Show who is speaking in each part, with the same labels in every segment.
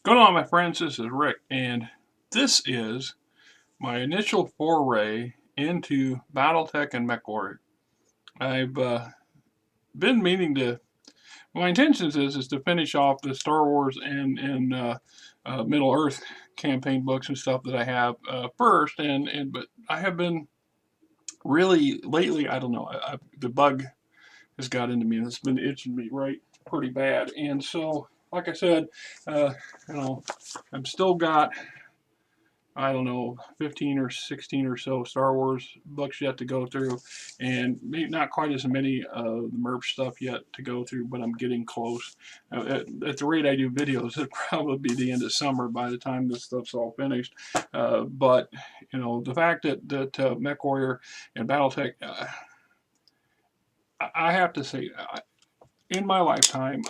Speaker 1: Going on, my friends, this is Rick, and this is my initial foray into BattleTech and MechWarrior. I've been meaning to. My intentions is to finish off the Star Wars and Middle Earth campaign books and stuff that I have first, but I have been really lately. I don't know. The bug has got into me and it's been itching me right pretty bad, and so like I said, uh, you know, I'm still got I don't know, 15 or 16 or so Star Wars books yet to go through, and maybe not quite as many of the MERP stuff yet to go through, but I'm getting close. At the rate I do videos, it'll probably be the end of summer by the time this stuff's all finished. But, the fact that MechWarrior and BattleTech, I have to say, in my lifetime,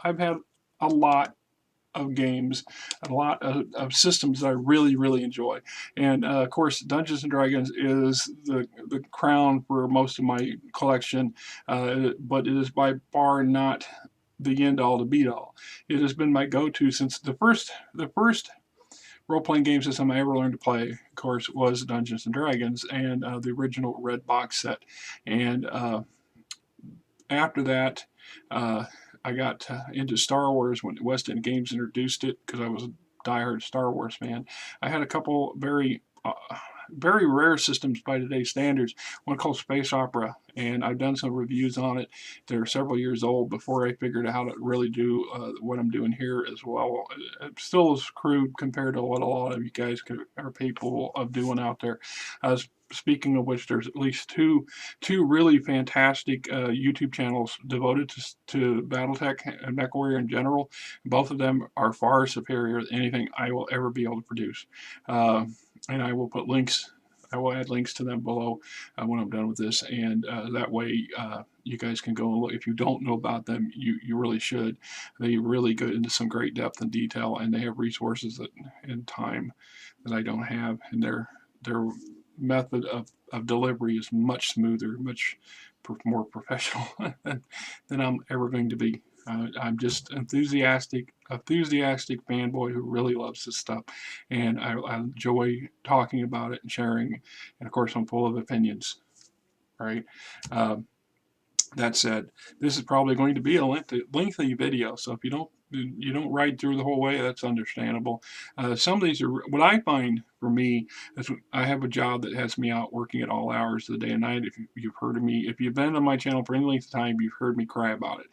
Speaker 1: I've had a lot of games, a lot of systems that I really, really enjoy. And of course, Dungeons and Dragons is the crown for most of my collection, but it is by far not the end all, the beat all. It has been my go-to since the first role-playing game system I ever learned to play, of course, was Dungeons and Dragons and the original red box set. And after that, uh, I got into Star Wars when West End Games introduced it because I was a diehard Star Wars fan. I had a couple very rare systems by today's standards. One called Space Opera, and I've done some reviews on it. They're several years old before I figured out how to really do what I'm doing here as well. It still is crude compared to what a lot of you guys are capable of doing out there. Speaking of which, there's at least two really fantastic YouTube channels devoted to BattleTech and MechWarrior in general. Both of them are far superior than anything I will ever be able to produce. And I will put links. I will add links to them below when I'm done with this, and that way you guys can go and look. If you don't know about them, you really should. They really go into some great depth and detail, and they have resources and time that I don't have, and their method of delivery is much smoother, much more professional than I'm ever going to be. I'm just enthusiastic fanboy who really loves this stuff, and I enjoy talking about it and sharing. And of course, I'm full of opinions. Right. Uh, that said, this is probably going to be a lengthy video, so if you don't ride through the whole way, that's understandable. Some of these are what I find for me is I have a job that has me out working at all hours of the day and night. If you've heard of me, if you've been on my channel for any length of time, you've heard me cry about it.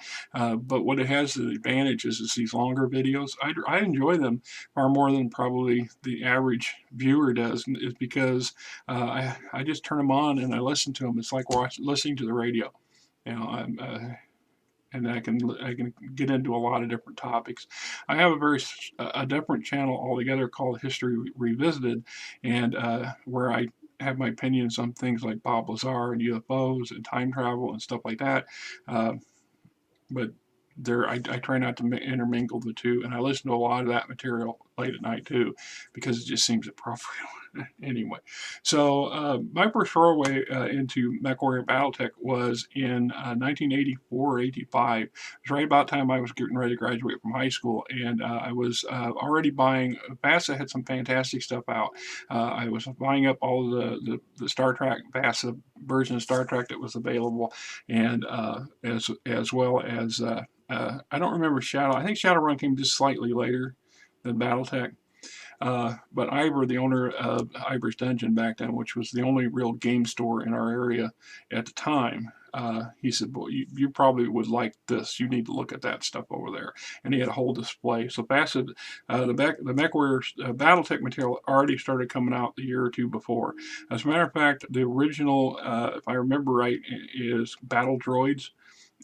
Speaker 1: But what it has the advantage is these longer videos. I enjoy them far more than probably the average viewer does, is because I just turn them on and I listen to them. It's like listening to the radio. You know, and I can get into a lot of different topics. I have a different channel altogether called History Revisited, and where I have my opinions on things like Bob Lazar and UFOs and time travel and stuff like that. Uh, but I try not to intermingle the two, and I listen to a lot of that material late at night too, because it just seems appropriate. Anyway, so my first foray into MechWarrior BattleTech was in 1984 85. It was right about the time I was getting ready to graduate from high school, and I was already buying. VASA had some fantastic stuff out. I was buying up all the Star Trek VASA version of Star Trek that was available, and as well as I don't remember Shadow. I think Shadowrun came just slightly later than BattleTech. But Iver, the owner of Iver's Dungeon back then, which was the only real game store in our area at the time, he said, "Well, you probably would like this. You need to look at that stuff over there." And he had a whole display. So Facet, the MechWarrior BattleTech material already started coming out the year or two before. As a matter of fact, the original, if I remember right, is Battle Droids,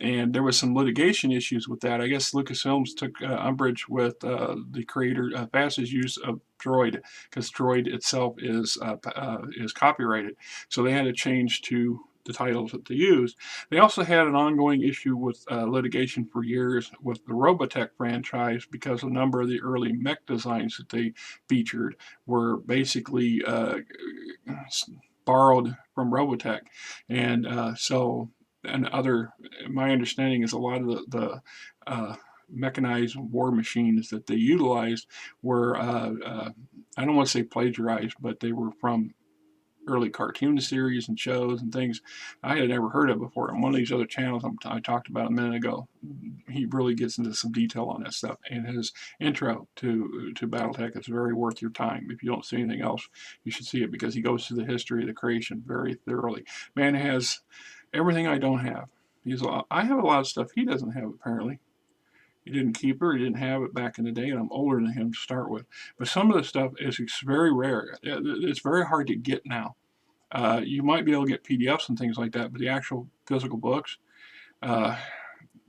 Speaker 1: and there was some litigation issues with that. I guess Lucasfilms took umbrage with the creator Bass's use of Droid, because Droid itself is copyrighted, so they had to change to the titles that they used. They also had an ongoing issue with litigation for years with the Robotech franchise, because a number of the early mech designs that they featured were basically borrowed from Robotech, and so and other. My understanding is a lot of the mechanized war machines that they utilized were, I don't want to say plagiarized, but they were from early cartoon series and shows and things I had never heard of before. And one of these other channels I talked about a minute ago, he really gets into some detail on that stuff. And his intro to BattleTech is very worth your time. If you don't see anything else, you should see it because he goes through the history of the creation very thoroughly. Man has everything I don't have. I have a lot of stuff he doesn't have apparently. He didn't keep her. He didn't have it back in the day, and I'm older than him to start with. But some of the stuff is very rare. It's very hard to get now. You might be able to get PDFs and things like that, but the actual physical books, uh,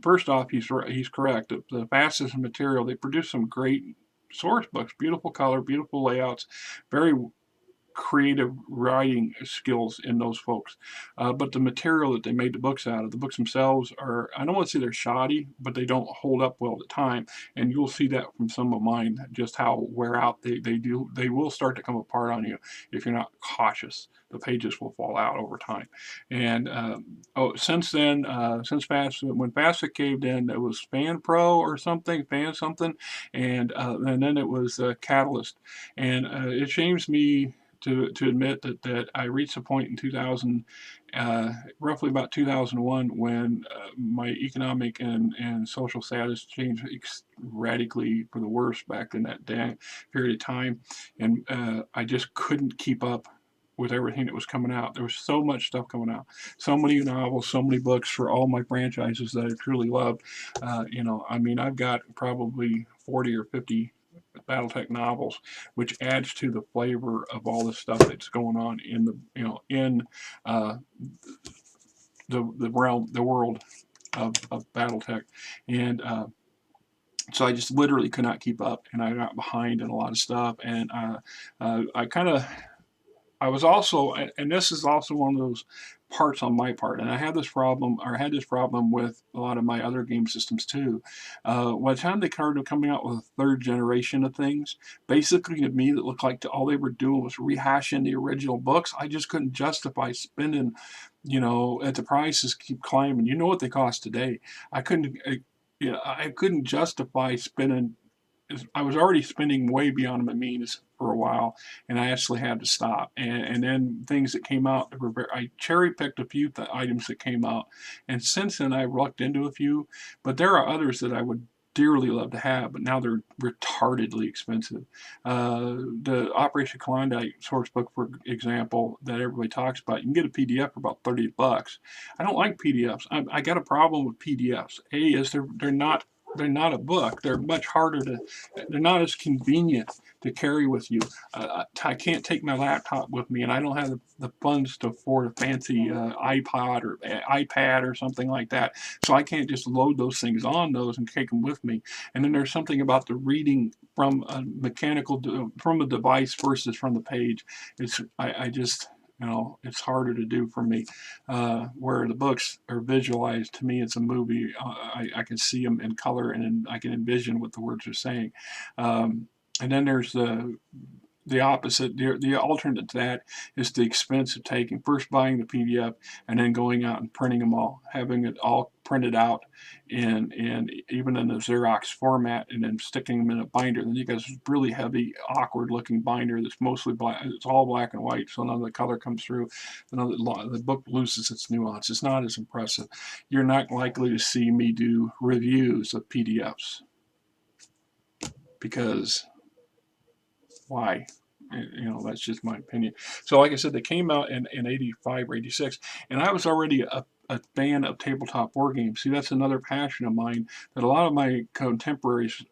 Speaker 1: first off, he's correct. The fastest material, they produce some great source books, beautiful color, beautiful layouts, very creative writing skills in those folks. But the material that they made the books out of, the books themselves are, I don't want to say they're shoddy, but they don't hold up well at the time. And you'll see that from some of mine, just how wear out they do. They will start to come apart on you if you're not cautious. The pages will fall out over time. And since then, when FASA caved in, it was Fan Pro or something, Fan something, and then it was Catalyst. And it shames me to admit that I reached a point in 2000, roughly about 2001, when my economic and social status changed radically for the worse back in that period of time, and I just couldn't keep up with everything that was coming out. There was so much stuff coming out, so many novels, so many books for all my franchises that I truly loved. I mean, I've got probably 40 or 50 BattleTech novels, which adds to the flavor of all the stuff that's going on in uh, the realm, the world of BattleTech, and so I just literally could not keep up, and I got behind in a lot of stuff, and I was also, and this is also one of those parts on my part, and I had this problem with a lot of my other game systems too. By the time they started coming out with a third generation of things, basically to me, that looked like all they were doing was rehashing the original books. I just couldn't justify spending, at the prices keep climbing. You know what they cost today? I couldn't, I couldn't justify spending. I was already spending way beyond my means for a while, and I actually had to stop. And then things that came out, I cherry picked a few items that came out, and since then I've lucked into a few. But there are others that I would dearly love to have, but now they're retardedly expensive. The Operation Klondike source book, for example, that everybody talks about, you can get a PDF for about $30. I don't like PDFs. I got a problem with PDFs. They're not a book. They're much harder to. They're not as convenient to carry with you. I can't take my laptop with me, and I don't have the funds to afford a fancy iPod or iPad or something like that. So I can't just load those things on those and take them with me. And then there's something about the reading from a from a device versus from the page. I just. It's harder to do for me. Where the books are visualized, to me, it's a movie. I can see them in color, and I can envision what the words are saying. And then there's the opposite. The alternate to that is the expense of first buying the PDF and then going out and printing them all, having it all printed out and even in the Xerox format, and then sticking them in a binder. Then you got this really heavy, awkward looking binder that's mostly black. It's all black and white, so none of the color comes through. The book loses its nuance. It's not as impressive. You're not likely to see me do reviews of PDFs because why? That's just my opinion. So like I said, they came out in 85 or 86, and I was already a fan of tabletop war games. See, that's another passion of mine that a lot of my contemporaries,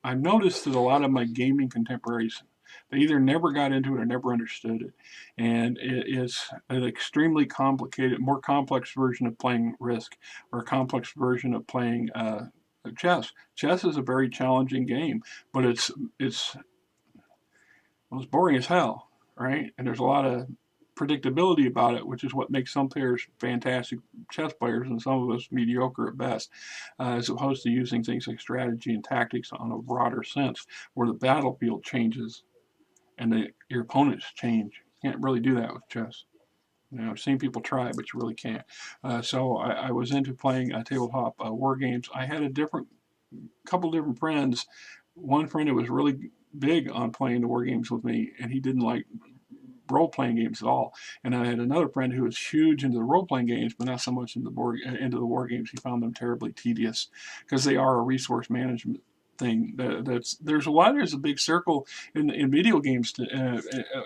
Speaker 1: I've noticed that a lot of my gaming contemporaries, they either never got into it or never understood it. And it is an extremely complicated, more complex version of playing Risk, or a complex version of playing chess. Chess is a very challenging game, but it's boring as hell, right? And there's a lot of predictability about it, which is what makes some players fantastic chess players and some of us mediocre at best, as opposed to using things like strategy and tactics on a broader sense, where the battlefield changes and your opponents change. You can't really do that with chess. I've seen people try, but you really can't. So I was into playing tabletop war games. I had a different couple different friends. One friend who was really big on playing the war games with me, and he didn't like role-playing games at all. And I had another friend who was huge into the role-playing games, but not so much into the war games. He found them terribly tedious because they are a resource management thing. There's a big circle in video games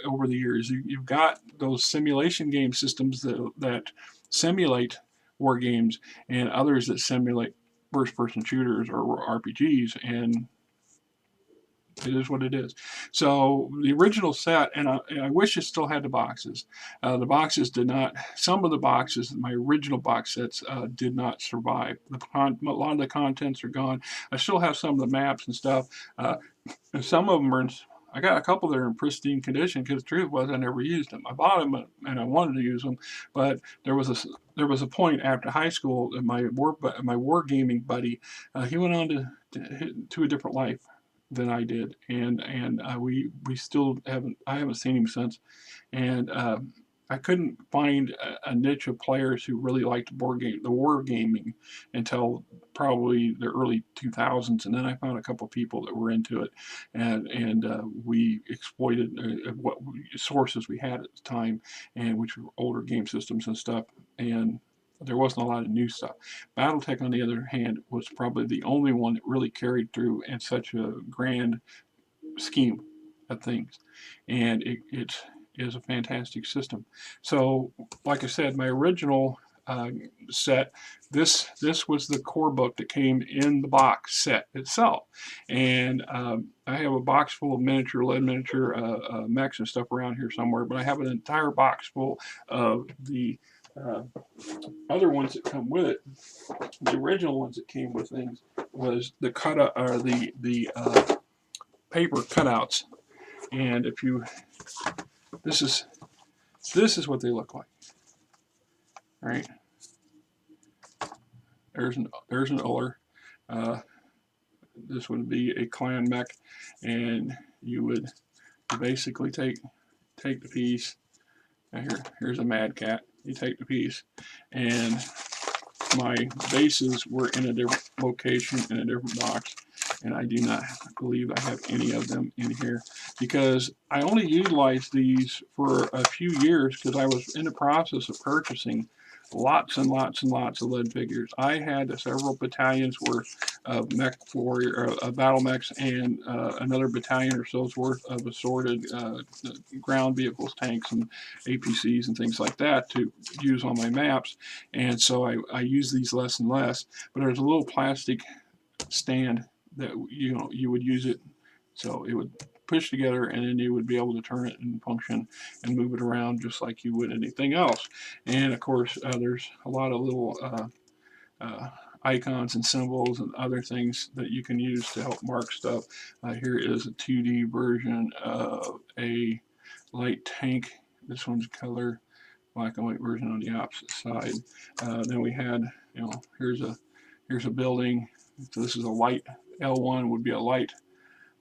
Speaker 1: over the years. You've got those simulation game systems that simulate war games, and others that simulate first-person shooters or RPGs, and it is what it is. So the original set, and I wish it still had the boxes. The boxes did not. Some of the boxes, my original box sets, did not survive. A lot of the contents are gone. I still have some of the maps and stuff, and some of them are. I got a couple that are in pristine condition because the truth was I never used them. I bought them and I wanted to use them, but there was a point after high school that my wargaming buddy, he went on to a different life than I did, and we still haven't. I haven't seen him since, and I couldn't find a niche of players who really liked the war gaming until probably the early 2000s, and then I found a couple of people that were into it, and we exploited what sources we had at the time, and which were older game systems and stuff, and there wasn't a lot of new stuff. BattleTech, on the other hand, was probably the only one that really carried through in such a grand scheme of things, and it is a fantastic system. So, like I said, my original set, this was the core book that came in the box set itself, and I have a box full of lead miniature mechs and stuff around here somewhere, but I have an entire box full of the other ones that come with it. The original ones that came with things was the paper cutouts, and if you this is what they look like. All right, there's an Uller. This would be a clan mech, and you would basically take the piece. Here's a Mad Cat. You take the piece, and my bases were in a different location in a different box, and I do not believe I have any of them in here because I only utilized these for a few years because I was in the process of purchasing lots and lots and lots of lead figures. I had several battalions worth of battle mechs, and another battalion or so's worth of assorted ground vehicles, tanks, and APCs and things like that to use on my maps. And so I use these less and less. But there's a little plastic stand that you would use it, so it would push together, and then you would be able to turn it and function and move it around just like you would anything else. And of course, there's a lot of little icons and symbols and other things that you can use to help mark stuff. Here is a 2D version of a light tank. This one's color black and white version on the opposite side. Then we had, here's a building. So this is a light L1 would be a light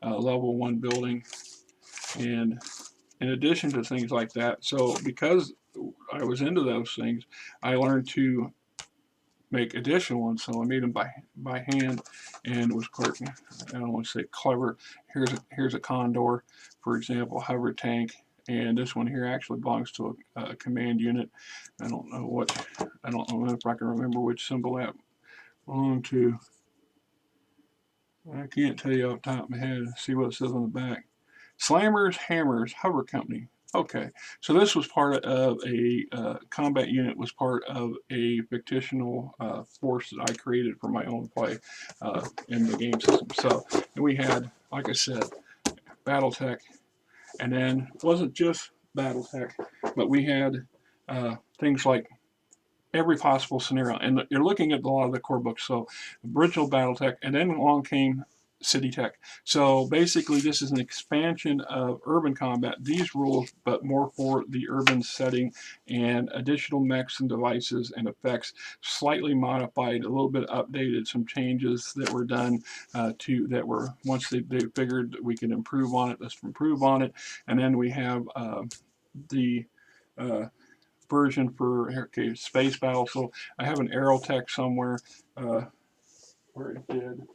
Speaker 1: level 1 building, and in addition to things like that, so because I was into those things, I learned to make additional ones. So I made them by hand, and it was quite, I don't want to say clever. Here's a Condor, for example, hover tank, and this one here actually belongs to a command unit. I don't know if I can remember which symbol that belonged to. I can't tell you off the top of my head. See what it says on the back. Slammers Hammers Hover Company. Okay, so this was part of a combat unit, was part of a fictional force that I created for my own play in the game system. So we had, like I said, BattleTech, and then it wasn't just BattleTech, but we had things like every possible scenario. And you're looking at a lot of the core books. So original BattleTech, and then along came CityTech. So basically, this is an expansion of urban combat, these rules, but more for the urban setting, and additional mechs and devices and effects, slightly modified, a little bit updated, some changes that were done once they figured that we could improve on it, let's improve on it. And then we have the version for space battle. So I have an Aerotech somewhere where it did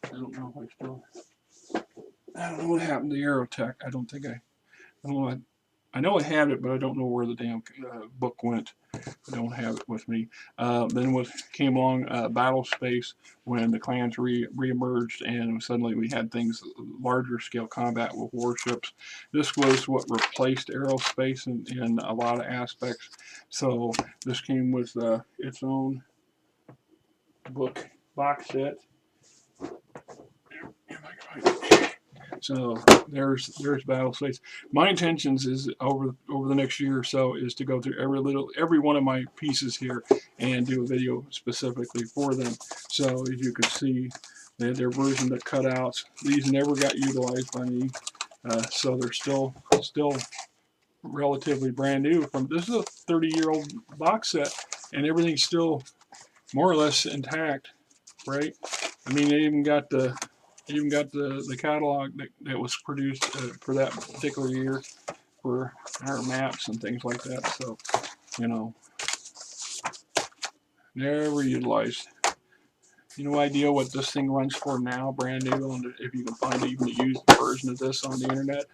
Speaker 1: I don't know if I still. I don't know what happened to Aerotech. I don't think I don't know what. I know I had it, but I don't know where the damn book went. I don't have it with me. Then what came along, Battle Space, when the clans re-emerged, and suddenly we had things, larger scale combat with warships. This was what replaced aerospace in a lot of aspects. So this came with its own book box set. So there's Battle Space. My intentions is over the next year or so is to go through every one of my pieces here and do a video specifically for them. So as you can see, they had their version of cutouts. These never got utilized by me, so they're still relatively brand new. This is a 30-year-old box set, and everything's still more or less intact, right? I mean, they even got the catalog that was produced for that particular year for our maps and things like that. So, you know, never utilized. No idea what this thing runs for now, brand new, and if you can find even a used version of this on the internet.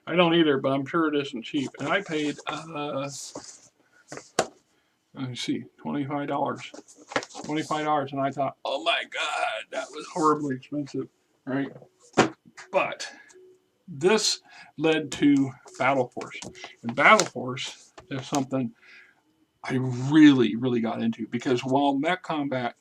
Speaker 1: I don't either, but I'm sure it isn't cheap. And I paid, let me see, $25. $25, and I thought, oh my God, that was horribly expensive, right? But this led to Battle Force. And Battle Force is something I really, really got into because while mech combat,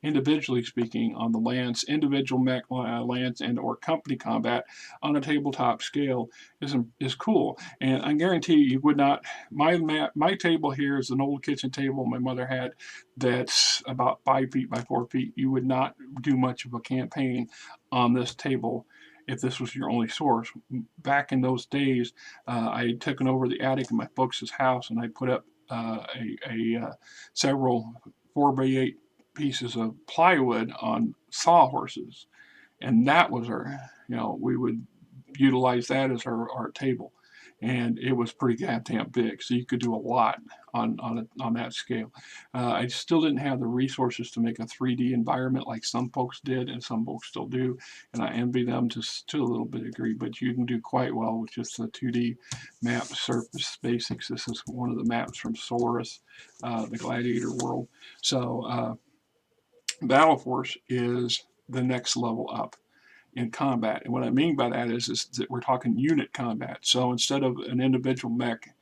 Speaker 1: individually speaking, on the Lance, individual mech Lance and or company combat on a tabletop scale is cool. And I guarantee you would not. My table here is an old kitchen table my mother had that's about 5 feet by 4 feet. You would not do much of a campaign on this table if this was your only source. Back in those days, I had taken over the attic in my folks' house and I put up several 4x8 pieces of plywood on sawhorses, and that was our, we would utilize that as our table, and it was pretty goddamn big, so you could do a lot on that scale. I still didn't have the resources to make a 3D environment like some folks did, and some folks still do, and I envy them to a little bit degree, but you can do quite well with just the 2D map surface basics. This is one of the maps from Solaris, the Gladiator world. So Battle Force is the next level up in combat. And what I mean by that is that we're talking unit combat. So instead of an individual mech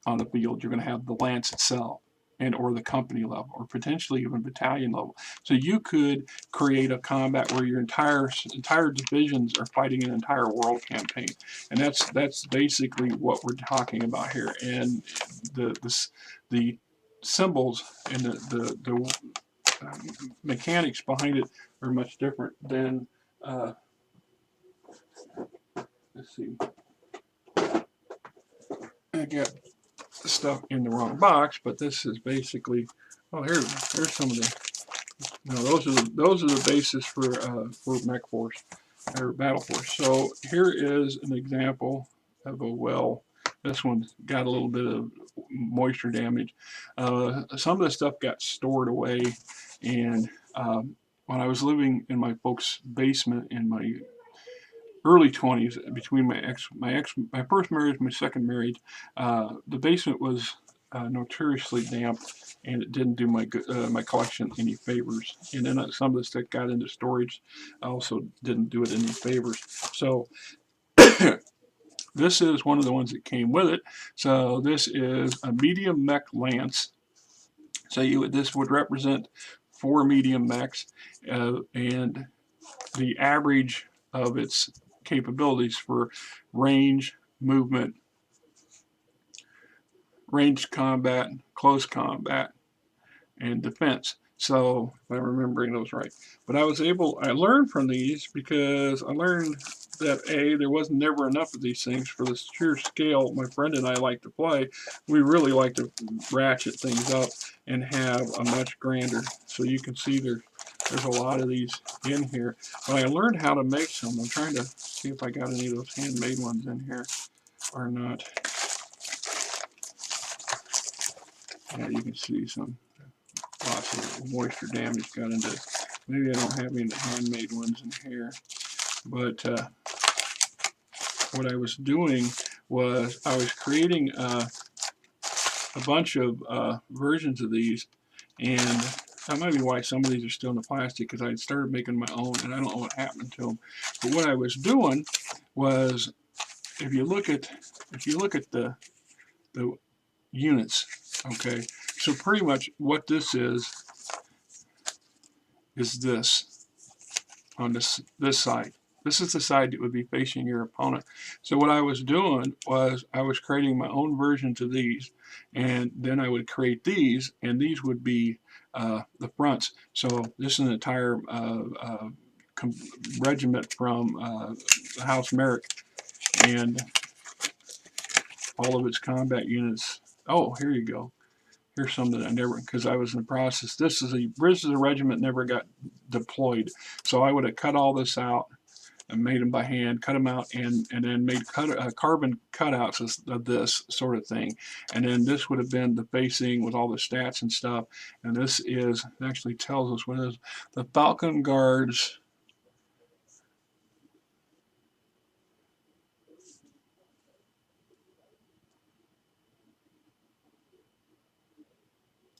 Speaker 1: on the field, you're going to have the lance itself and or the company level or potentially even battalion level. So you could create a combat where your entire divisions are fighting an entire world campaign. And that's basically what we're talking about here. And the symbols and the mechanics behind it are much different than let's see, I got stuff in the wrong box, but this is basically, oh, here's some of the, no, those are the basis for Mech Force or Battle Force. So here is an example of a well. This one's got a little bit of moisture damage. Some of the stuff got stored away, and when I was living in my folks' basement in my early 20s, between my first marriage and my second marriage, the basement was notoriously damp, and it didn't do my collection any favors. And then some of the stuff got into storage, also didn't do it any favors. So this is one of the ones that came with it. So this is a medium mech lance. So this would represent 4 medium mechs, and the average of its capabilities for range, movement, ranged combat, close combat, and defense. So if I'm remembering those right. But I learned from these because I learned that there was never enough of these things for the sheer scale my friend and I like to play. We really like to ratchet things up and have a much grander. So you can see there's a lot of these in here. But I learned how to make some. I'm trying to see if I got any of those handmade ones in here or not. Yeah, you can see lots of moisture damage got into maybe I don't have any of the handmade ones in here, but what I was doing was I was creating a bunch of versions of these, and that might be why some of these are still in the plastic, because I started making my own and I don't know what happened to them. But what I was doing was, if you look at the units, okay, so pretty much what this is this on this side. This is the side that would be facing your opponent. So what I was doing was I was creating my own versions of these, and then I would create these, and these would be the fronts. So this is an entire regiment from the House Merrick, and all of its combat units. Oh, here you go. Here's some that I never, because I was in the process. This is a regiment never got deployed, so I would have cut all this out and made them by hand, cut them out, and then made carbon cutouts of this sort of thing. And then this would have been the facing with all the stats and stuff. And this is, it actually tells us what it is. The Falcon Guards.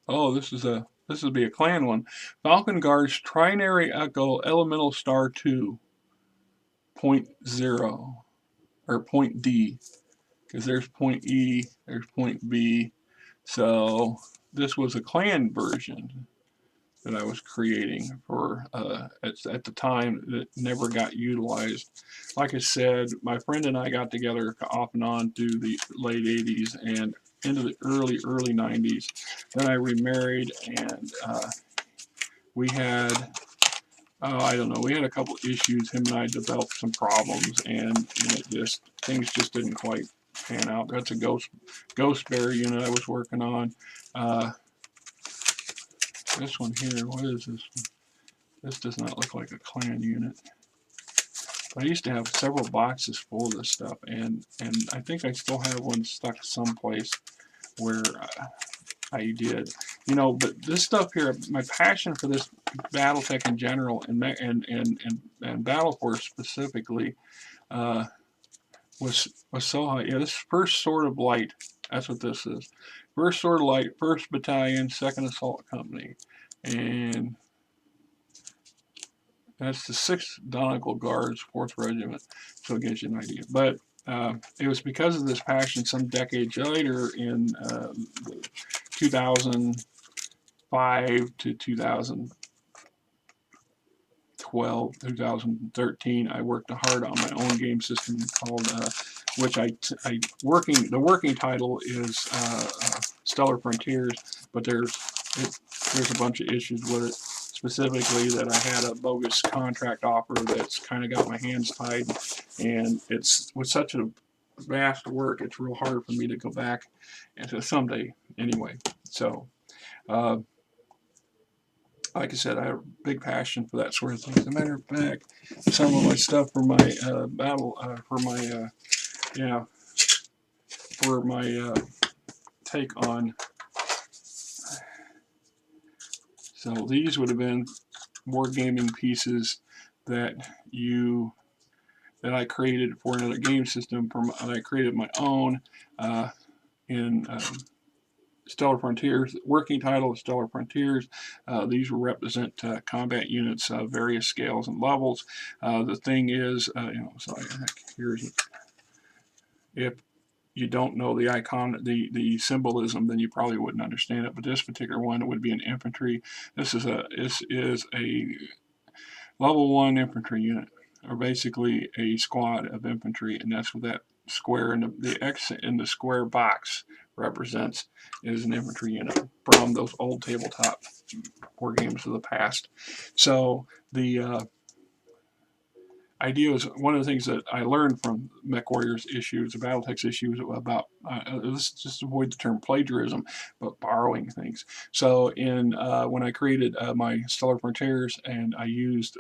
Speaker 1: Oh, this would be a clan one. Falcon Guards Trinary Echo Elemental Star 2.0 or point D, because there's point E, there's point B. So this was a clan version that I was creating for at the time that never got utilized. Like I said, my friend and I got together off and on through the late 80s and into the early 90s. Then I remarried, and we had, I don't know, we had a couple issues. Him and I developed some problems, and things just didn't quite pan out. That's a ghost bear unit I was working on. This one here, what is this one? This does not look like a clan unit. But I used to have several boxes full of this stuff, and I think I still have one stuck someplace where I did. You know, but this stuff here, my passion for this BattleTech in general and Battle Force specifically was so high. Yeah, this First Sword of Light, that's what this is. First Sword of Light, 1st Battalion, 2nd Assault Company. And that's the 6th Donegal Guards, 4th Regiment. So it gives you an idea. But it was because of this passion some decades later in 2005 to 2012, 2013, I worked hard on my own game system called, which the working title is Stellar Frontiers, but there's a bunch of issues with it. Specifically, that I had a bogus contract offer that's kind of got my hands tied, and it's with such a vast work, it's real hard for me to go back, and so someday, anyway. So, like I said, I have a big passion for that sort of thing. As a matter of fact, some of my stuff for my take on. So these would have been wargaming pieces that I created for another game system. I created my own in Stellar Frontiers. Working title is Stellar Frontiers. These will represent combat units of various scales and levels. The thing is, if you don't know the icon, the symbolism, then you probably wouldn't understand it. But this particular one would be an infantry. This is a level 1 infantry unit, or basically a squad of infantry, and that's what that square and the X in the square box represents, is an infantry unit from those old tabletop war games of the past. So the idea is, one of the things that I learned from MechWarrior's issues, BattleTech's issues about, let's just avoid the term plagiarism, but borrowing things. So when I created my Stellar Frontiers, and I used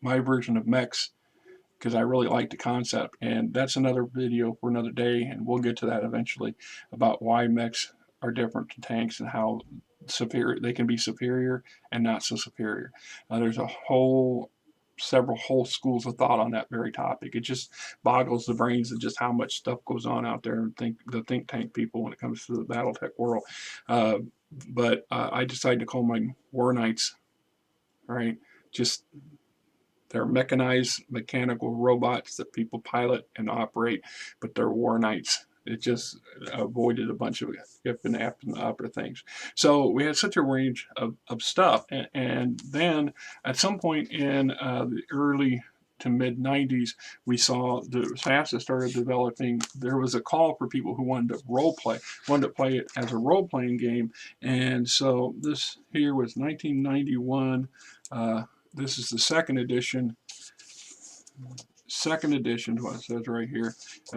Speaker 1: my version of mechs, because I really like the concept, and that's another video for another day, and we'll get to that eventually, about why mechs are different to tanks and how superior. They can be superior and not so superior. There's several whole schools of thought on that very topic. It just boggles the brains of just how much stuff goes on out there and the think tank people when it comes to the BattleTech world. But I decided to call mine War Knights, right? Just they're mechanized mechanical robots that people pilot and operate, but they're War Knights. It just avoided a bunch of if and app and other things. So we had such a range of stuff. And then at some point in the early to mid 90s, we saw the FASA started developing. There was a call for people who wanted to role play, wanted to play it as a role playing game. And so this here was 1991. This is the second edition. Second edition is what it says right here.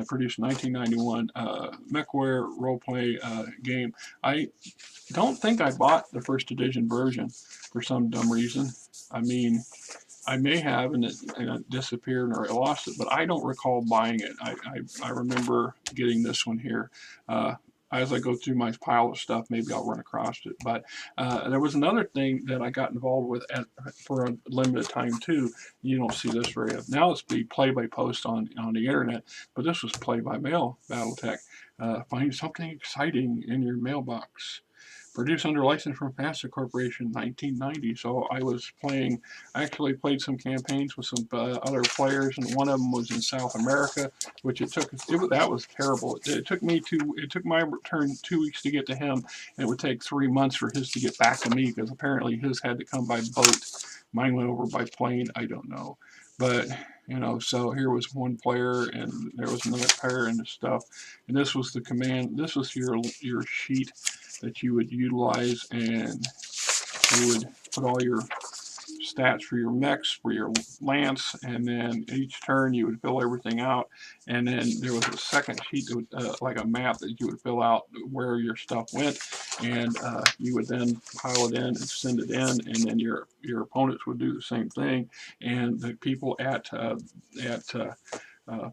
Speaker 1: Produced 1991 MechWarrior roleplay game. I don't think I bought the first edition version for some dumb reason. I mean, I may have, and it disappeared or I lost it, but I don't recall buying it. I remember getting this one here. As I go through my pile of stuff, maybe I'll run across it. But there was another thing that I got involved with for a limited time too. You don't see this very often. Now it's be play by post on the internet, but this was play by mail. BattleTech. Find something exciting in your mailbox. Produced under license from FASA Corporation, 1990. So I actually played some campaigns with some other players, and one of them was in South America, which that was terrible. It took my return 2 weeks to get to him, and it would take 3 months for his to get back to me, because apparently his had to come by boat. Mine went over by plane, I don't know. But, so here was one player, and there was another player and stuff. And this was the command, this was your sheet that you would utilize, and you would put all your stats for your mechs, for your lance, and then each turn you would fill everything out. And then there was a second sheet that would, like a map that you would fill out where your stuff went, and you would then pile it in and send it in, and then your opponents would do the same thing. And the people at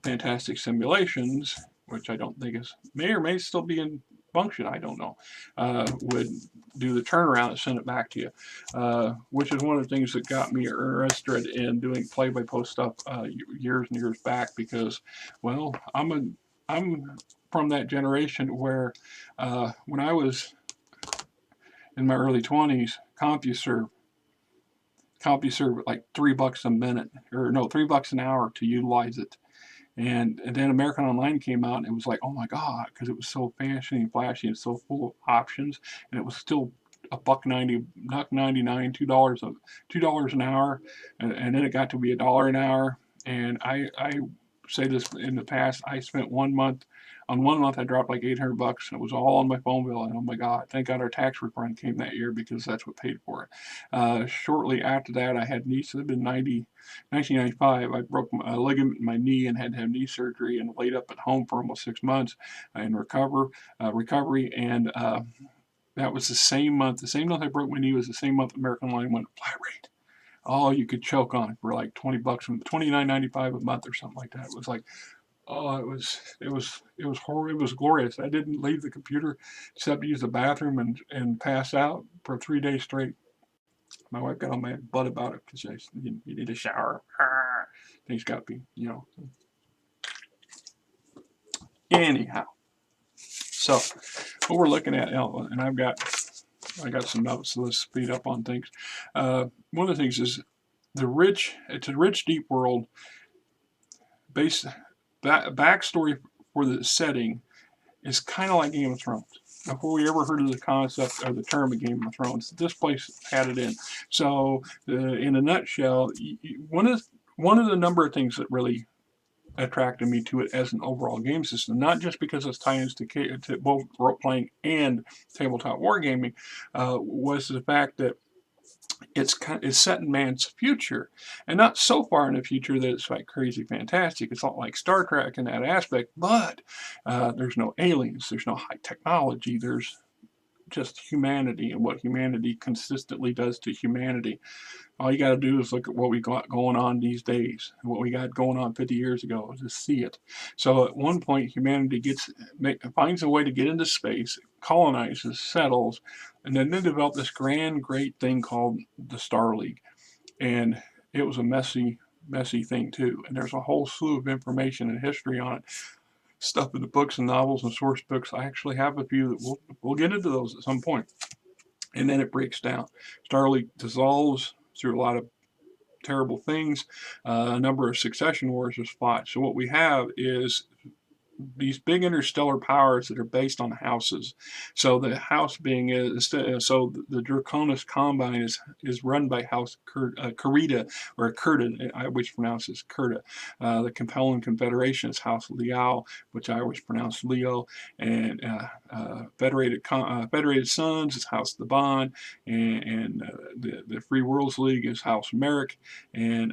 Speaker 1: Fantastic Simulations, which I don't think may or may still be in function, I don't know, would do the turnaround and send it back to you, which is one of the things that got me interested in doing play-by-post stuff years and years back, because, well, I'm from that generation where when I was in my early 20s, CompuServe like $3 a minute, or no, $3 an hour to utilize it. And then American Online came out, and it was like, oh my God, because it was so flashy and so full of options, and it was still $1.90, $1.99, $2 an hour, and then it got to be $1 an hour. And I say this in the past, I spent 1 month. On 1 month, I dropped like $800, and it was all on my phone bill. And oh my God, thank God our tax refund came that year, because that's what paid for it. Shortly after that, I had knees. It had been 1995. I broke a ligament in my knee and had to have knee surgery, and laid up at home for almost 6 months in recovery. And that was the same month. The same month I broke my knee was the same month American Online went flat rate. Oh, you could choke on it for like $20, $29.95 a month or something like that. It was like, oh, it was horrible. It was glorious. I didn't leave the computer except to use the bathroom and pass out for 3 days straight. My wife got on my butt about it, because you need a shower. Things got to be, Anyhow, so what we're looking at, and I got some notes, so let's speed up on things. One of the things is it's a rich, deep world. Backstory for the setting is kind of like Game of Thrones. Before we ever heard of the concept or the term of Game of Thrones, this place had it in. So, in a nutshell, one of the number of things that really attracted me to it as an overall game system, not just because it's tied into both role-playing and tabletop wargaming, was the fact that it's set in man's future, and not so far in the future that it's like crazy fantastic. It's not like Star Trek in that aspect, but there's no aliens, there's no high technology, there's just humanity and what humanity consistently does to humanity. All you got to do is look at what we got going on these days, and what we got going on 50 years ago, to see it. So at one point, humanity finds a way to get into space, colonizes, settles, And then they developed this great thing called the Star League. And it was a messy thing too. And there's a whole slew of information and history on it. Stuff in the books and novels and source books. I actually have a few that we'll get into those at some point. And then it breaks down. Star League dissolves through a lot of terrible things. A number of succession wars was fought. So what we have is these big interstellar powers that are based on houses. So the house being so the Draconis Combine is run by House Kurita, or Kurta, which pronounces Kurta. The Compelling Confederation is House Liao, which I always pronounce Leo, and Federated Sons is House the Bond, and the Free Worlds League is House Merrick, and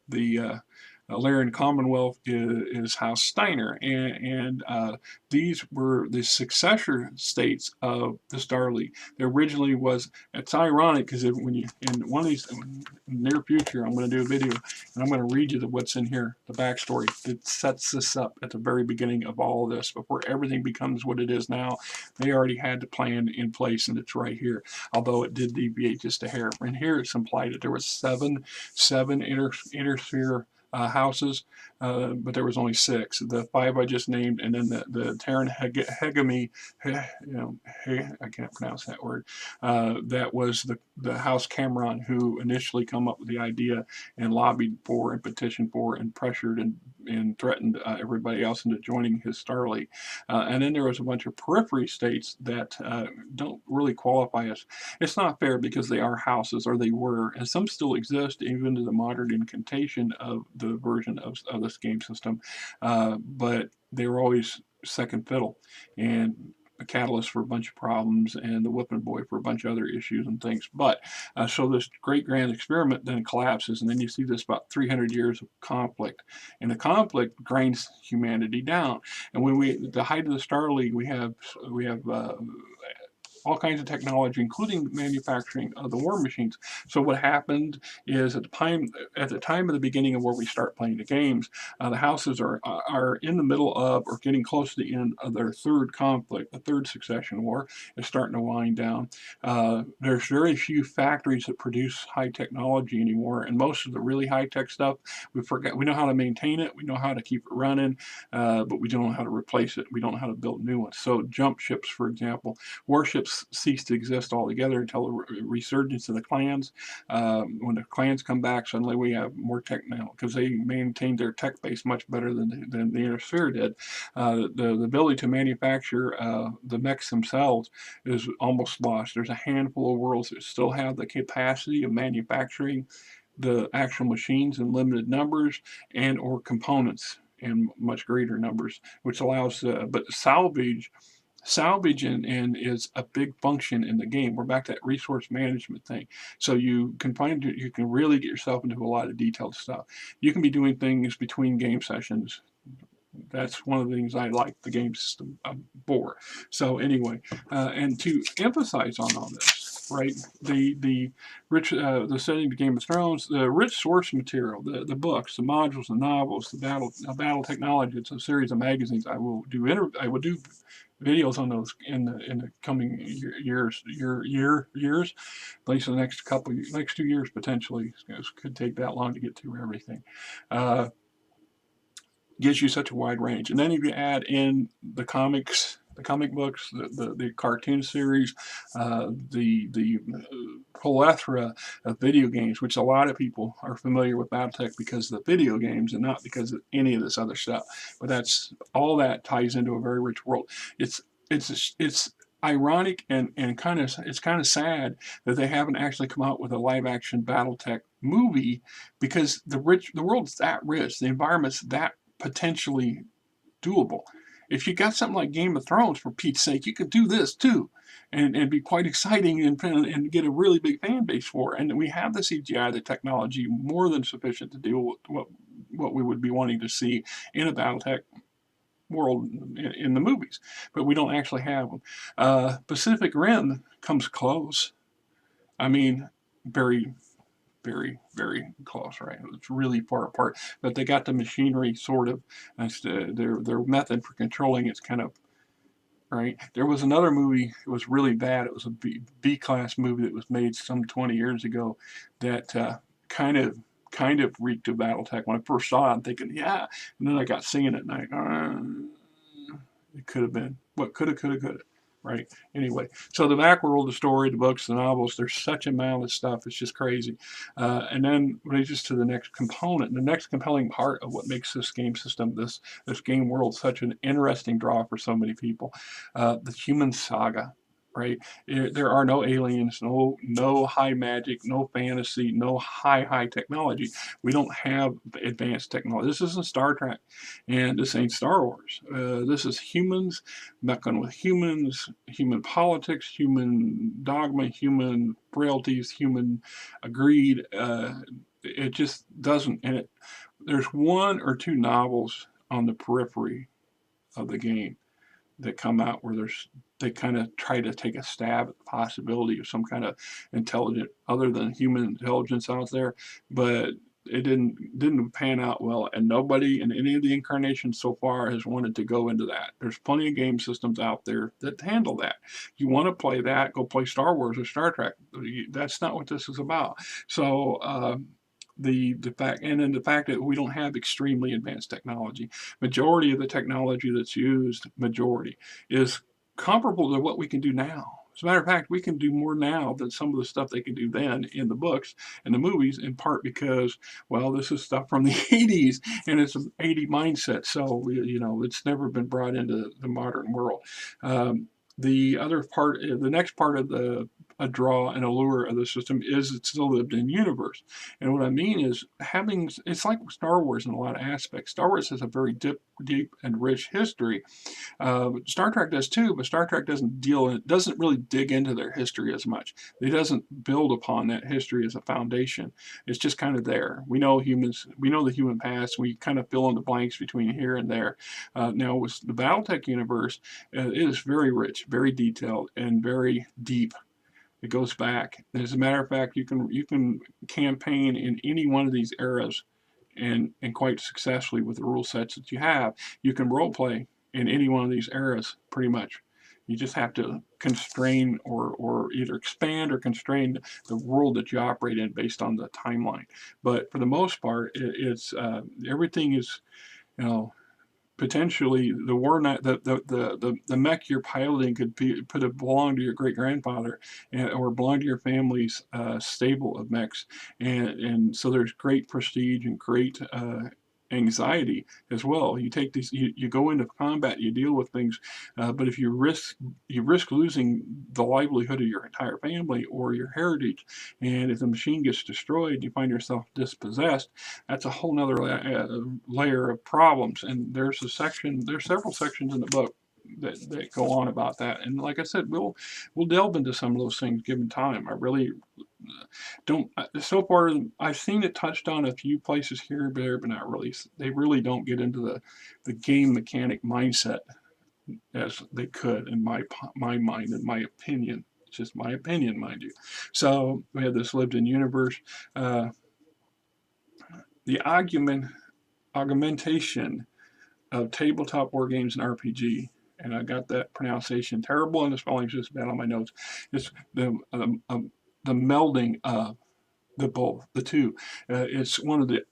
Speaker 1: the Lyran Commonwealth is House Steiner, and these were the successor states of the Star League. There originally was. It's ironic because when you in one of these in the near future, I'm going to do a video and I'm going to read you what's in here, the backstory that sets this up at the very beginning of all of this, before everything becomes what it is now. They already had the plan in place, and it's right here. Although it did deviate just a hair. And here it's implied that there was seven intersphere houses, but there was only 6. The 5 I just named, and then the Terran hegemony, I can't pronounce that word. That was the House Cameron, who initially come up with the idea and lobbied for and petitioned for and pressured and threatened everybody else into joining his Star League. And then there was a bunch of periphery states that don't really qualify as. It's not fair because they are houses, or they were, and some still exist even to the modern incantation of the version of this game system, but they were always second fiddle and a catalyst for a bunch of problems, and the whipping boy for a bunch of other issues and things. But so this great grand experiment then collapses, and then you see this about 300 years of conflict, and the conflict grinds humanity down. And when at the height of the Star League, we have all kinds of technology, including manufacturing of the war machines. So what happened is at the time of the beginning of where we start playing the games, the houses are in the middle of, or getting close to the end of, their third conflict. The third succession war is starting to wind down. There's very few factories that produce high technology anymore, and most of the really high tech stuff we forgot. We know how to maintain it, we know how to keep it running, but we don't know how to replace it. We don't know how to build new ones. So jump ships, for example, warships cease to exist altogether until the resurgence of the clans. When the clans come back, suddenly we have more tech now, because they maintained their tech base much better than the Intersphere did. The ability to manufacture the mechs themselves is almost lost. There's a handful of worlds that still have the capacity of manufacturing the actual machines in limited numbers and or components in much greater numbers, which allows, but salvage and is a big function in the game. We're back to that resource management thing. So you can really get yourself into a lot of detailed stuff. You can be doing things between game sessions. That's one of the things I like the game system for. So anyway, and to emphasize on all this, right? The rich, the setting of Game of Thrones, the rich source material, the books, the modules, the novels, the battle technology. It's a series of magazines. I will do videos on those in the coming years, at least the next 2 years potentially. It could take that long to get through everything. Gives you such a wide range, and then if you add in the comics, the comic books, the cartoon series, the plethora of video games, which a lot of people are familiar with BattleTech because of the video games and not because of any of this other stuff. But that's all that ties into a very rich world. It's ironic and it's kind of sad that they haven't actually come out with a live action BattleTech movie, because the world's that rich, the environment's that potentially doable. If you got something like Game of Thrones, for Pete's sake, you could do this too, and be quite exciting and get a really big fan base for it. And we have the CGI, the technology, more than sufficient to deal with what we would be wanting to see in a BattleTech world in the movies, but we don't actually have them. Pacific Rim comes close. I mean, very, very, very close, right? It's really far apart, but they got the machinery sort of. Their method for controlling it's kind of right? There was another movie. It was really bad. It was a B class movie that was made some 20 years ago, that kind of kind of reeked of BattleTech. When I first saw it, I'm thinking, yeah, and then I got singing at night. It could have been what could have, right? Anyway, so the Macworld, the story, the books, the novels, there's such a amount of stuff. It's just crazy. And then brings us to the next component, the next compelling part of what makes this game system, this game world, such an interesting draw for so many people. The Human Saga. Right, there are no aliens, no high magic, no fantasy, no high technology. We don't have advanced technology. This isn't Star Trek, and this ain't Star Wars. This is humans mecking with humans, human politics, human dogma, human frailties, human greed. It just doesn't. And there's one or two novels on the periphery of the game that come out where they kind of try to take a stab at the possibility of some kind of intelligent other than human intelligence out there, but it didn't pan out well, and nobody in any of the incarnations so far has wanted to go into that. There's plenty of game systems out there that handle that. You want to play that, go play Star Wars or Star Trek. That's not what this is about. So the fact that we don't have extremely advanced technology. Majority of the technology that's used, majority, is comparable to what we can do now. As a matter of fact, we can do more now than some of the stuff they could do then in the books and the movies, in part because, well, this is stuff from the 80s, and it's an 80 mindset. So, it's never been brought into the modern world. The other part, the next part of a draw and allure of the system is it's a lived-in universe. And what I mean is it's like Star Wars in a lot of aspects. Star Wars has a very deep and rich history. Star Trek does too, but Star Trek doesn't really dig into their history as much. It doesn't build upon that history as a foundation. It's just kind of there. We know the human past. We kind of fill in the blanks between here and there. Now with the BattleTech universe, it is very rich, very detailed, and very deep. It goes back. As a matter of fact, you can campaign in any one of these eras and quite successfully with the rule sets that you have. You can role play in any one of these eras pretty much. You just have to constrain or either expand or constrain the world that you operate in based on the timeline. But for the most part, it's everything is, you know, potentially the war the mech you're piloting could belong to your great grandfather, or belong to your family's stable of mechs, and so there's great prestige and great anxiety as well. You take these, you go into combat, you deal with things, but if you risk losing the livelihood of your entire family or your heritage, and if the machine gets destroyed, you find yourself dispossessed. That's a whole nother layer of problems. And there's several sections in the book that go on about that. And like I said, we'll delve into some of those things given time. I really don't. So far, I've seen it touched on a few places here and there, but not really. They really don't get into the game mechanic mindset as they could, in my mind, in my opinion. It's just my opinion, mind you. So we have this lived-in universe. Uh, the augmentation of tabletop war games and RPG, and I got that pronunciation terrible, and the spelling's just bad on my notes. It's the melding of the two. It's one of the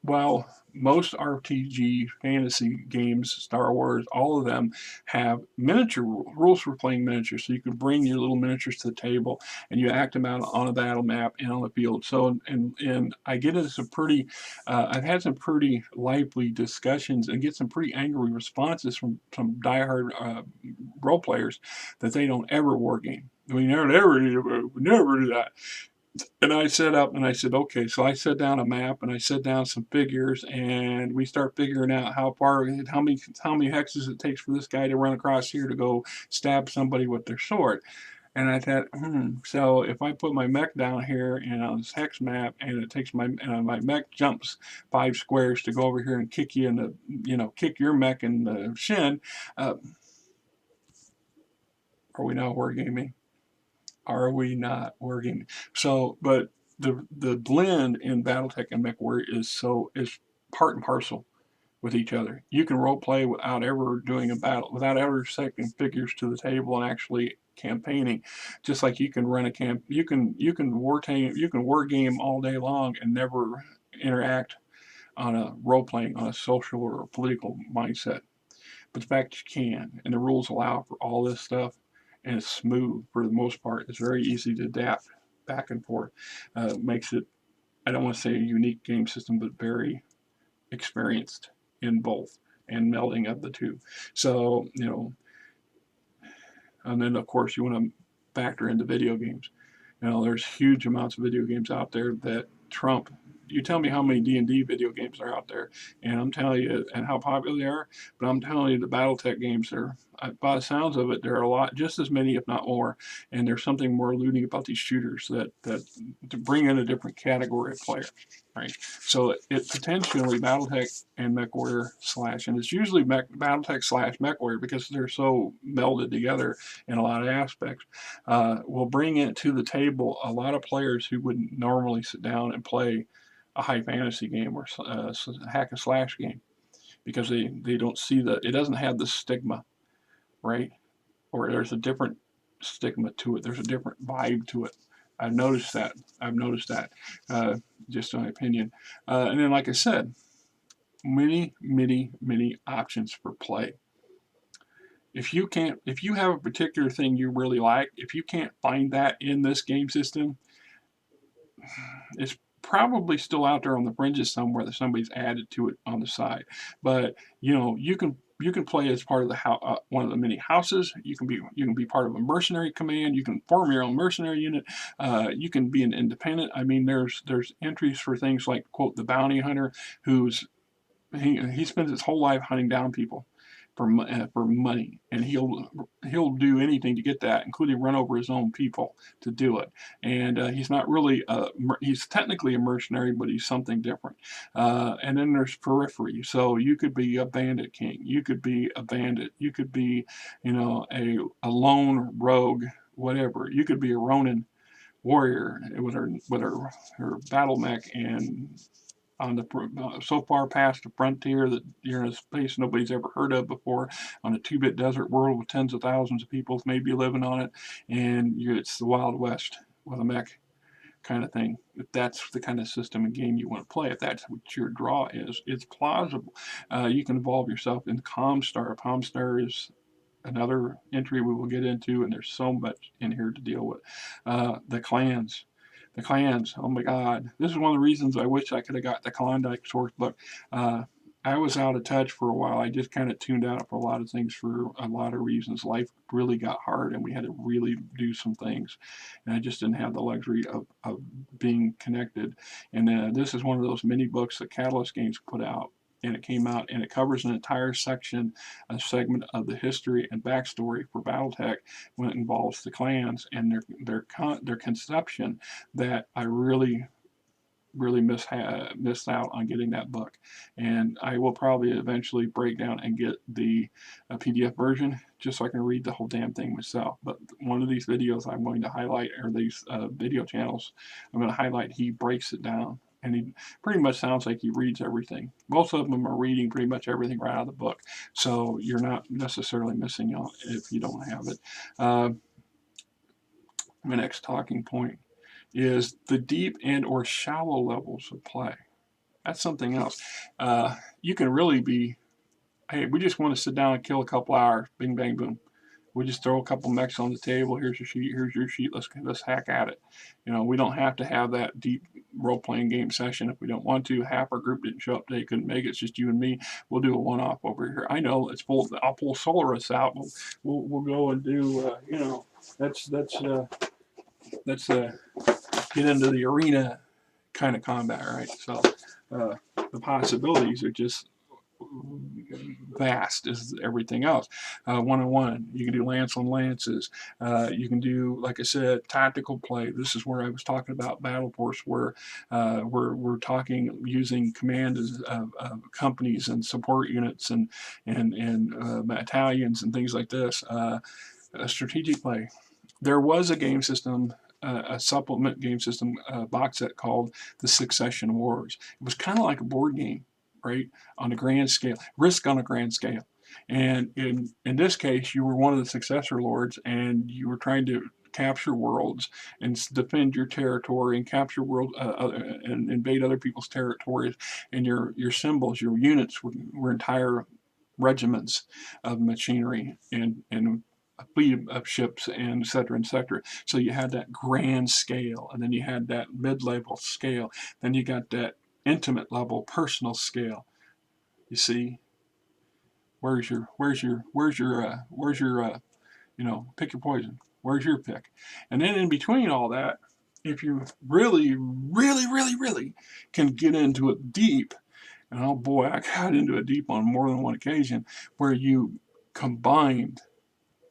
Speaker 1: While most RPG fantasy games, Star Wars, all of them have miniature rules for playing miniatures. So you can bring your little miniatures to the table and you act them out on a battle map and on the field. So, and I get into some I've had some pretty lively discussions and get some pretty angry responses from some diehard role players that they don't ever war game. We never do that. And I set up and I said, okay, so I set down a map and I set down some figures, and we start figuring out how many hexes it takes for this guy to run across here to go stab somebody with their sword. And I thought, so if I put my mech down here and on this hex map, and it takes my mech jumps 5 squares to go over here and kick you in kick your mech in the shin, are we now wargaming? Are we not working? So, but the blend in BattleTech and MechWarrior is part and parcel. with each other. You can role play without ever doing a battle, without ever taking figures to the table and actually campaigning. Just like you can run a camp, you can war game all day long and never interact on a role playing on a social or a political mindset. But the fact you can, and the rules allow for all this stuff, and it's smooth for the most part. It's very easy to adapt back and forth. Makes it, I don't want to say a unique game system, but very experienced in both and melding of the two. So, and then of course you want to factor into video games. There's huge amounts of video games out there that trump. You tell me how many D&D video games are out there, and I'm telling you, and how popular they are. But I'm telling you, the BattleTech games are, by the sounds of it, there are a lot, just as many, if not more. And there's something more eluding about these shooters that to bring in a different category of player, right? So it potentially BattleTech and MechWarrior slash, and it's usually BattleTech slash MechWarrior because they're so melded together in a lot of aspects. Will bring it to the table a lot of players who wouldn't normally sit down and play a high fantasy game or hack and slash game because they don't see it doesn't have the stigma, right? Or there's a different stigma to it. There's a different vibe to it. I've noticed that. Just my opinion. And then, like I said, many, many, many options for play. If you have a particular thing you really like, if you can't find that in this game system, it's probably still out there on the fringes somewhere that somebody's added to it on the side. But you can play as part of the one of the many houses. You can be part of a mercenary command. You can form your own mercenary unit. You can be an independent. I mean, there's entries for things like, quote, the bounty hunter, he spends his whole life hunting down people for money, and he'll do anything to get that, including run over his own people to do it. And he's not really he's technically a mercenary, but he's something different. And then there's periphery. So you could be a bandit king, you could be a bandit, you could be a lone rogue, whatever. You could be a Ronin warrior with her battle mech and on so far past the frontier that you're in a space nobody's ever heard of before, on a 2-bit desert world with tens of thousands of people maybe living on it, and it's the Wild West with a mech kind of thing. If that's the kind of system and game you want to play, if that's what your draw is, it's plausible. You can involve yourself in Comstar. Comstar is another entry we will get into, and there's so much in here to deal with. The clans. The clans, oh my God. This is one of the reasons I wish I could have got the Klondike source book. I was out of touch for a while. I just kind of tuned out for a lot of things for a lot of reasons. Life really got hard, and we had to really do some things. And I just didn't have the luxury of being connected. And this is one of those mini books that Catalyst Games put out. And it came out, and it covers an entire section, a segment of the history and backstory for BattleTech when it involves the clans and their conception, that I really missed out on getting that book. And I will probably eventually break down and get the PDF version just so I can read the whole damn thing myself. But one of these videos I'm going to highlight, or these video channels I'm going to highlight, he breaks it down. And he pretty much sounds like he reads everything. Most of them are reading pretty much everything right out of the book. So you're not necessarily missing out if you don't have it. My next talking point is the deep and or shallow levels of play. That's something else. You can really be, hey, we just want to sit down and kill a couple hours. Bing, bang, boom. We just throw a couple mechs on the table. Here's your sheet. Here's your sheet. Let's hack at it. We don't have to have that deep role-playing game session if we don't want to. Half our group didn't show up today, couldn't make it. It's just you and me. We'll do a one-off over here. I know I'll pull Solaris out. We'll go and do. Let's get into the arena kind of combat, right? So the possibilities are just vast as everything else. One-on-one, you can do lance on lances. You can do, like I said, tactical play. This is where I was talking about Battle Force, where we're talking using command companies and support units and battalions and things like this. Strategic play. There was a game system, a supplement game system box set called the Succession Wars. It was kind of like a board game right? On a grand scale, risk on a grand scale. And in this case, you were one of the successor lords, and you were trying to capture worlds and defend your territory and capture world and invade other people's territories. And your symbols, your units were entire regiments of machinery and a fleet of ships and et cetera, et cetera. So you had that grand scale, and then you had that mid-level scale, then you got that intimate level, personal scale. You see, pick your poison. Where's your pick? And then in between all that, if you really, really, really, really can get into it deep, and oh boy, I got into it deep on more than one occasion, where you combined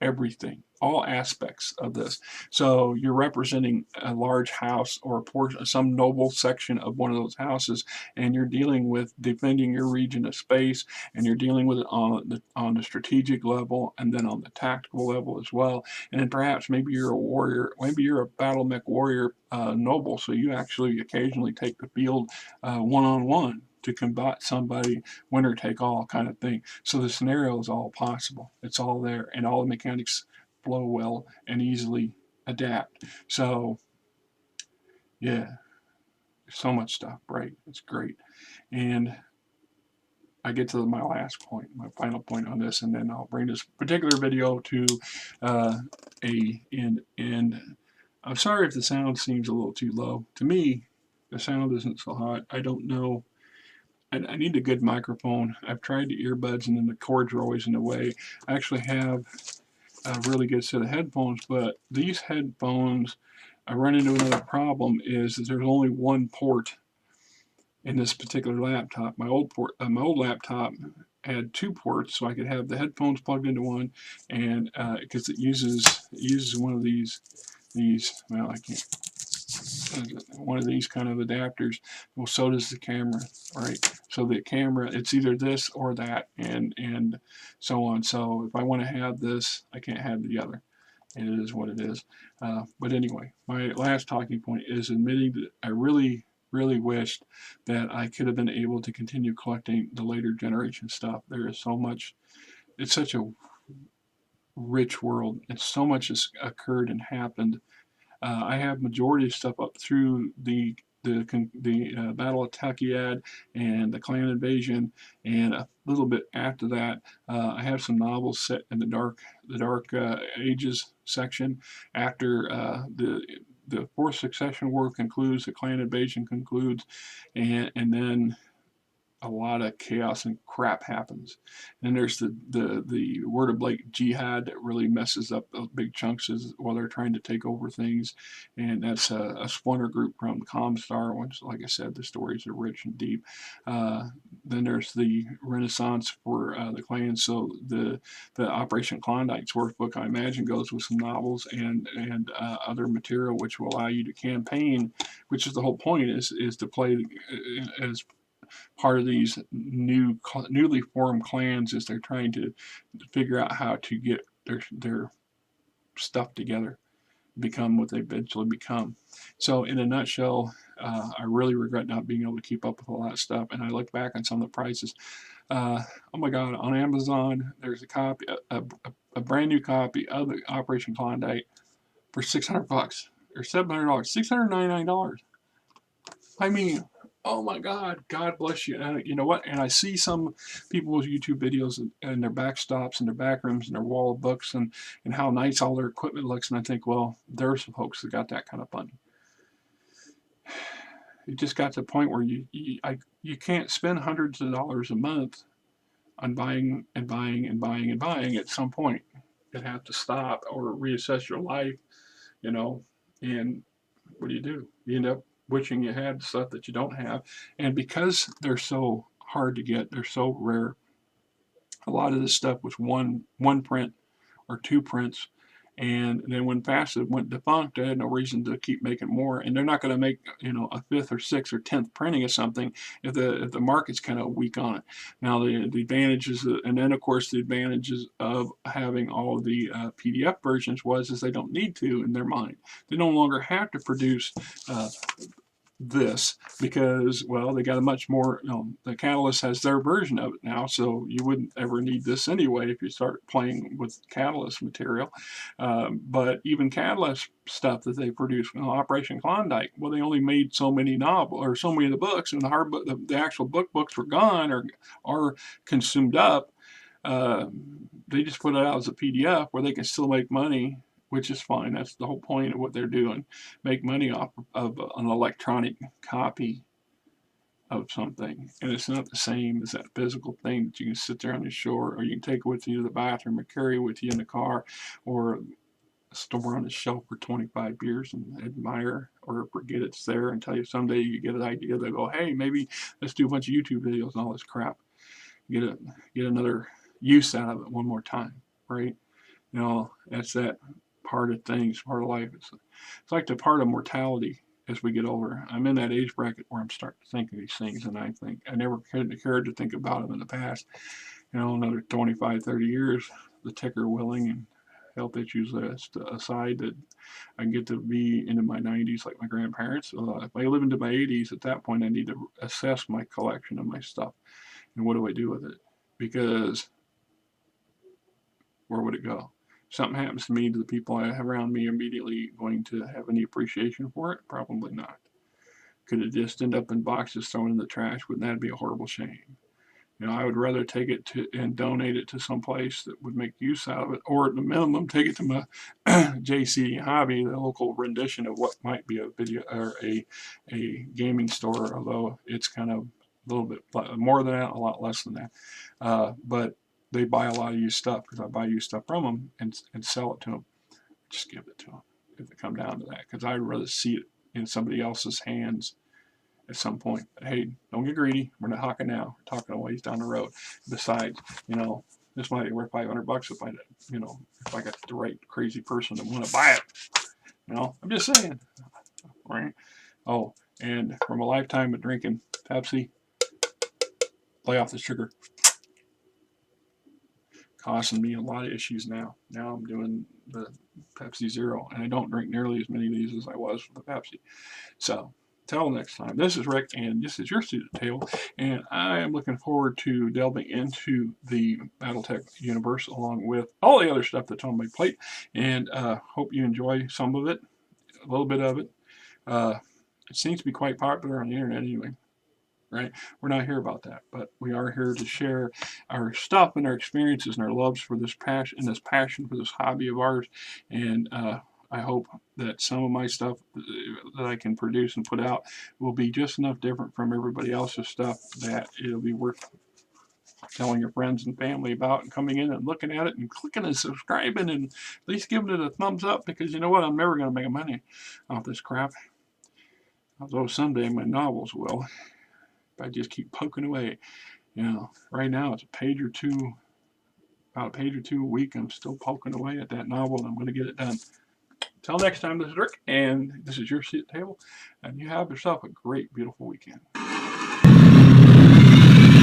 Speaker 1: everything, all aspects of this. So you're representing a large house or a portion, some noble section of one of those houses, and you're dealing with defending your region of space, and you're dealing with it on the strategic level, and then on the tactical level as well. And then perhaps maybe you're a warrior, maybe you're a BattleTech warrior noble, so you actually occasionally take the field one-on-one to combat somebody, winner take all kind of thing. So the scenario is all possible. It's all there, and all the mechanics flow well and easily adapt. So yeah, so much stuff, right? It's great. And I get to my last point, my final point on this, and then I'll bring this particular video to a end. And I'm sorry if the sound seems a little too low. To me, the sound isn't so hot. I don't know. I need a good microphone. I've tried the earbuds, and then the cords are always in the way. I actually have a really good set of headphones, but these headphones, I run into another problem, is that there's only one port in this particular laptop. My old laptop had two ports, so I could have the headphones plugged into one, and because it uses one of these well, I can't, one of these kind of adapters. Well, so does the camera, right? So the camera, it's either this or that, and so on. So if I want to have this, I can't have the other. It is what it is. But anyway, my last talking point is admitting that I really, really wished that I could have been able to continue collecting the later generation stuff. There is so much. It's such a rich world, and so much has occurred and happened. I have majority of stuff up through the Battle of Takiad and the Clan Invasion, and a little bit after that. I have some novels set in the Dark Ages section. After the Fourth Succession War concludes, the Clan Invasion concludes, and then a lot of chaos and crap happens. And there's the word of Blake jihad that really messes up those big chunks while they're trying to take over things. And that's a splinter group from Comstar, which, like I said, the stories are rich and deep. Then there's the Renaissance for the clans. So the Operation Klondike's worth book, I imagine, goes with some novels and other material which will allow you to campaign, which is the whole point, is to play as part of these newly formed clans as they're trying to figure out how to get their stuff together, become what they eventually become. So in a nutshell, I really regret not being able to keep up with a lot of stuff, and I look back on some of the prices. Oh my God, on Amazon, there's a copy, a brand new copy of the Operation Klondike for $600 or $700, $699. I mean, oh my God, God bless you. And you know what? And I see some people's YouTube videos and their backstops and their back rooms and their wall of books and how nice all their equipment looks. And I think, well, there are some folks that got that kind of money. It just got to the point where you can't spend hundreds of dollars a month on buying and buying and buying and buying. At some point, you have to stop or reassess your life, you know, and what do? You end up wishing you had stuff that you don't have. And because they're so hard to get, they're so rare, a lot of this stuff was one print or two prints. And then when FASTA went defunct, they had no reason to keep making more. And they're not going to make, a fifth or sixth or 10th printing of something if the market's kind of weak on it. Now the advantages, and then of course the advantages of having all of the PDF versions is they don't need to in their mind. They no longer have to produce this because, well, they got a much more, the Catalyst has their version of it now, so you wouldn't ever need this anyway if you start playing with Catalyst material. But even Catalyst stuff that they produce, Operation Klondike, well, they only made so many novels or so many of the books, and the actual books were gone or consumed up. They just put it out as a PDF where they can still make money, which is fine. That's the whole point of what they're doing. Make money off of an electronic copy of something. And it's not the same as that physical thing that you can sit there on the shore, or you can take it with you to the bathroom, or carry it with you in the car, or store on the shelf for 25 years and admire or forget it's there until you someday you get an idea. They go, hey, maybe let's do a bunch of YouTube videos and all this crap. Get another use out of it one more time, right? That's that part of things, part of life. It's like the part of mortality as we get older. I'm in that age bracket where I'm starting to think of these things, and I think I never cared to think about them in the past. Another 25, 30 years, the ticker willing and health issues aside, that I get to be into my 90s like my grandparents. If I live into my 80s, at that point I need to assess my collection of my stuff and what do I do with it, because where would it go? If something happens to me, to the people I have around me, immediately going to have any appreciation for it? Probably not. Could it just end up in boxes thrown in the trash? Wouldn't that be a horrible shame? I would rather take it and donate it to some place that would make use out of it, or at the minimum, take it to my JC Hobby, the local rendition of what might be a video or a gaming store, although it's kind of a little bit more than that, a lot less than that. But they buy a lot of used stuff because I buy used stuff from them and sell it to them. Just give it to them if it come down to that, because I'd rather see it in somebody else's hands at some point. But hey, don't get greedy. We're not talking now. We're talking a ways down the road. Besides, this might be worth $500 if I got the right crazy person that want to buy it. I'm just saying. Right? Oh, and from a lifetime of drinking Pepsi, lay off the sugar. Costing me a lot of issues now. Now I'm doing the Pepsi Zero, and I don't drink nearly as many of these as I was with the Pepsi. So, till next time, this is Rick, and this is your seat at the table, and I am looking forward to delving into the BattleTech universe along with all the other stuff that's on my plate, and hope you enjoy some of it, a little bit of it. It seems to be quite popular on the internet anyway. Right? We're not here about that, but we are here to share our stuff and our experiences and our loves for this passion for this hobby of ours. And I hope that some of my stuff that I can produce and put out will be just enough different from everybody else's stuff that it'll be worth telling your friends and family about and coming in and looking at it and clicking and subscribing and at least giving it a thumbs up, because you know what? I'm never going to make money off this crap. Although someday my novels will. I just keep poking away. Right now it's about a page or two a week. I'm still poking away at that novel, and I'm going to get it done. Till next time, this is Rick, and this is your seat at the table, and you have yourself a great, beautiful weekend.